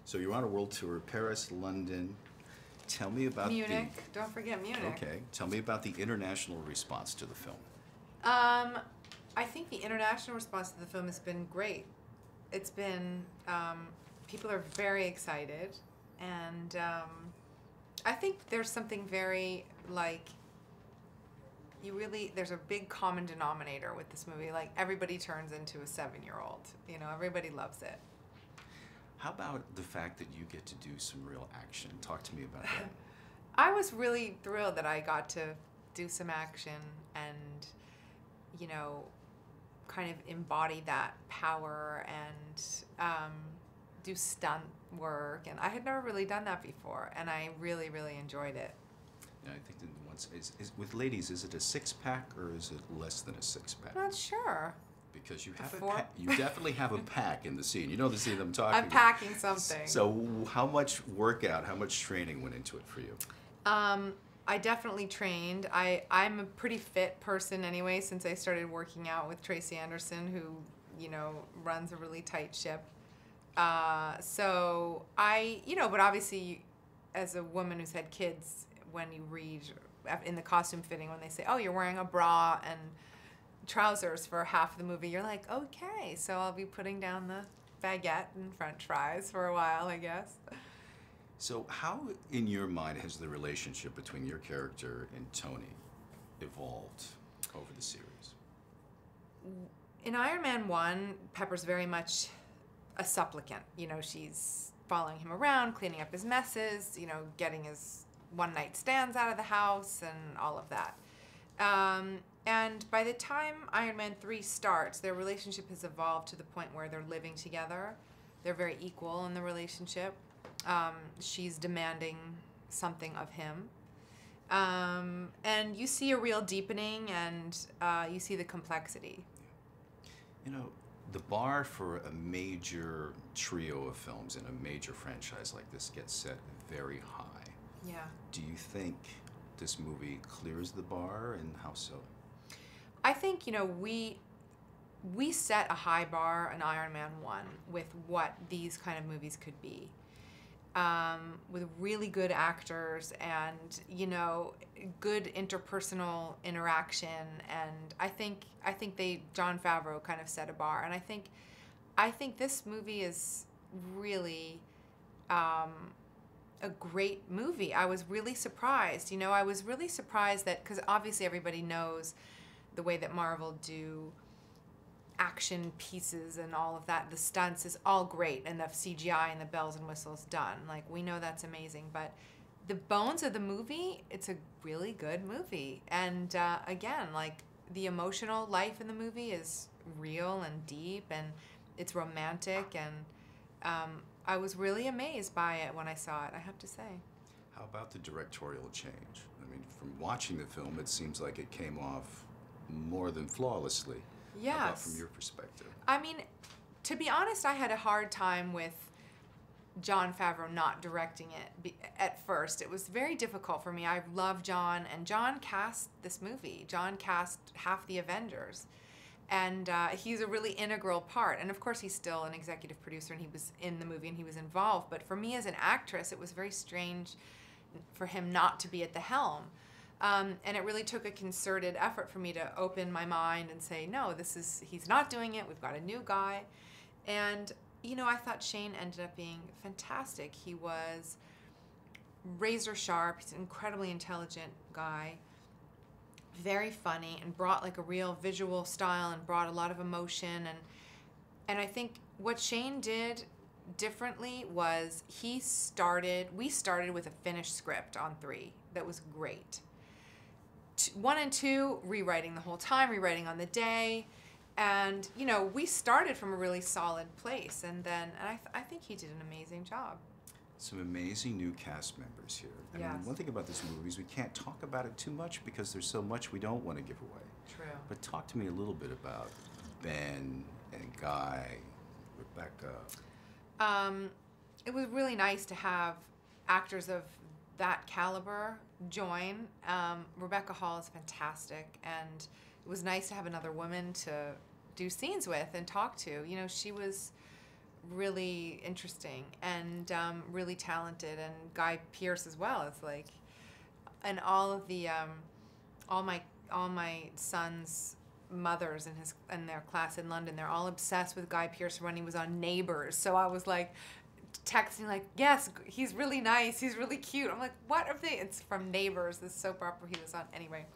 So you're on a world tour, Paris, London. Tell me about Munich. Don't forget Munich. Okay. Tell me about the international response to the film. I think the international response to the film has been great. It's been, people are very excited, and I think there's something very, like, there's a big common denominator with this movie. Like, everybody turns into a 7-year-old. You know, everybody loves it. How about the fact that you get to do some real action? Talk to me about that. I was really thrilled that I got to do some action and, you know, kind of embody that power and do stunt work. And I had never really done that before, and I really, really enjoyed it. Yeah, I think that once with ladies, is it a 6-pack or is it less than a 6-pack? Not sure. Because you have you definitely have a pack in the scene. You know the scene I'm talking about. I'm packing something. So how much workout, how much training went into it for you? I definitely trained. I'm a pretty fit person anyway, since I started working out with Tracy Anderson, who, you know, runs a really tight ship. So but obviously as a woman who's had kids, when you read in the costume fitting, when they say, oh, you're wearing a bra and trousers for half of the movie, you're like, okay, so I'll be putting down the baguette and french fries for a while, I guess. So how, in your mind, has the relationship between your character and Tony evolved over the series? In Iron Man 1, Pepper's very much a supplicant. You know, she's following him around, cleaning up his messes, you know, getting his one-night stands out of the house and all of that. And by the time Iron Man 3 starts, their relationship has evolved to the point where they're living together. They're very equal in the relationship. She's demanding something of him. And you see a real deepening, and you see the complexity. You know, the bar for a major trio of films in a major franchise like this gets set very high. Yeah. Do you think this movie clears the bar, and how so? I think, you know, we set a high bar in Iron Man 1 with what these kind of movies could be. With really good actors and, you know, good interpersonal interaction, and I think Jon Favreau kind of set a bar, and I think this movie is really a great movie. I was really surprised. You know, I was really surprised that, because obviously everybody knows the way that Marvel do action pieces and all of that, the stunts is all great, and the CGI and the bells and whistles done. Like, we know that's amazing, but the bones of the movie, it's a really good movie. And again, like, the emotional life in the movie is real and deep, and it's romantic, and I was really amazed by it when I saw it, I have to say. How about the directorial change? I mean, from watching the film, it seems like it came off more than flawlessly. Yes. How about from your perspective? I mean, to be honest, I had a hard time with Jon Favreau not directing it at first. It was very difficult for me. I love Jon, and Jon cast this movie. Jon cast half the Avengers, and he's a really integral part. And of course, he's still an executive producer, and he was in the movie, and he was involved. But for me as an actress, it was very strange for him not to be at the helm. And it really took a concerted effort for me to open my mind and say, no, he's not doing it. We've got a new guy. And, you know, I thought Shane ended up being fantastic. He was razor sharp. He's an incredibly intelligent guy, very funny, and brought like a real visual style and brought a lot of emotion. And I think what Shane did differently was we started with a finished script on 3 that was great. 1 and 2, rewriting the whole time, rewriting on the day, and, you know, we started from a really solid place, and I think he did an amazing job. Some amazing new cast members here. I mean, one thing about this movie is we can't talk about it too much because there's so much we don't want to give away. True. But talk to me a little bit about Ben and Guy, Rebecca. It was really nice to have actors of that caliber join. Rebecca Hall is fantastic, and it was nice to have another woman to do scenes with and talk to. You know, she was really interesting and really talented, and Guy Pearce as well. It's like, and all of the all my sons' mothers in their class in London, they're all obsessed with Guy Pearce when he was on Neighbours. So I was like texting like, yes, he's really nice, he's really cute. I'm like, what are they? It's from Neighbours, this soap opera he was on. Anyway,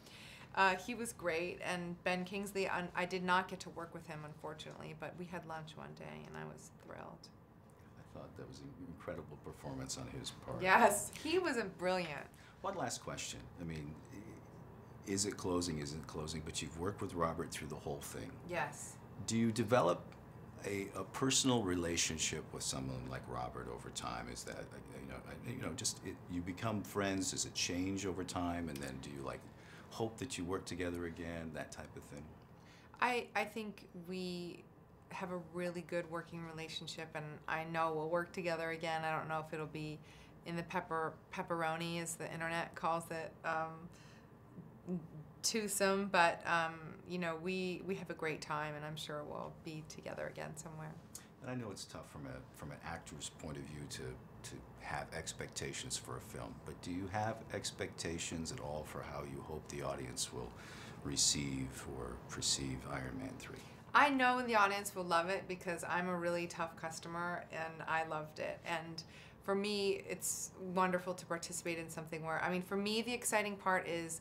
he was great. And Ben Kingsley, I did not get to work with him, unfortunately, but we had lunch one day and I was thrilled. I thought that was an incredible performance on his part. Yes, he was brilliant. One last question. I mean, is it closing? Isn't it closing? But you've worked with Robert through the whole thing. Yes. Do you develop a personal relationship with someone like Robert over time? Is that, you become friends? Does it change over time? And then do you like hope that you work together again? That type of thing. I think we have a really good working relationship, and I know we'll work together again. I don't know if it'll be in the pepperoni, as the internet calls it, twosome, but we have a great time, and I'm sure we'll be together again somewhere. And I know it's tough from an actor's point of view to have expectations for a film, but do you have expectations at all for how you hope the audience will receive or perceive Iron Man 3? I know the audience will love it because I'm a really tough customer and I loved it. And for me, it's wonderful to participate in something where, for me, the exciting part is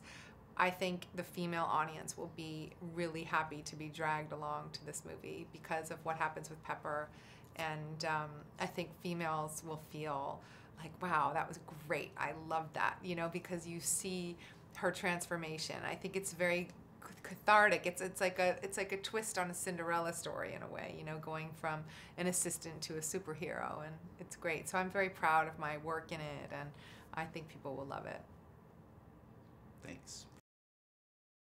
I think the female audience will be really happy to be dragged along to this movie because of what happens with Pepper. And I think females will feel like, wow, that was great. I love that, because you see her transformation. I think it's very cathartic. It's like a twist on a Cinderella story in a way, going from an assistant to a superhero, and it's great. So I'm very proud of my work in it, and I think people will love it.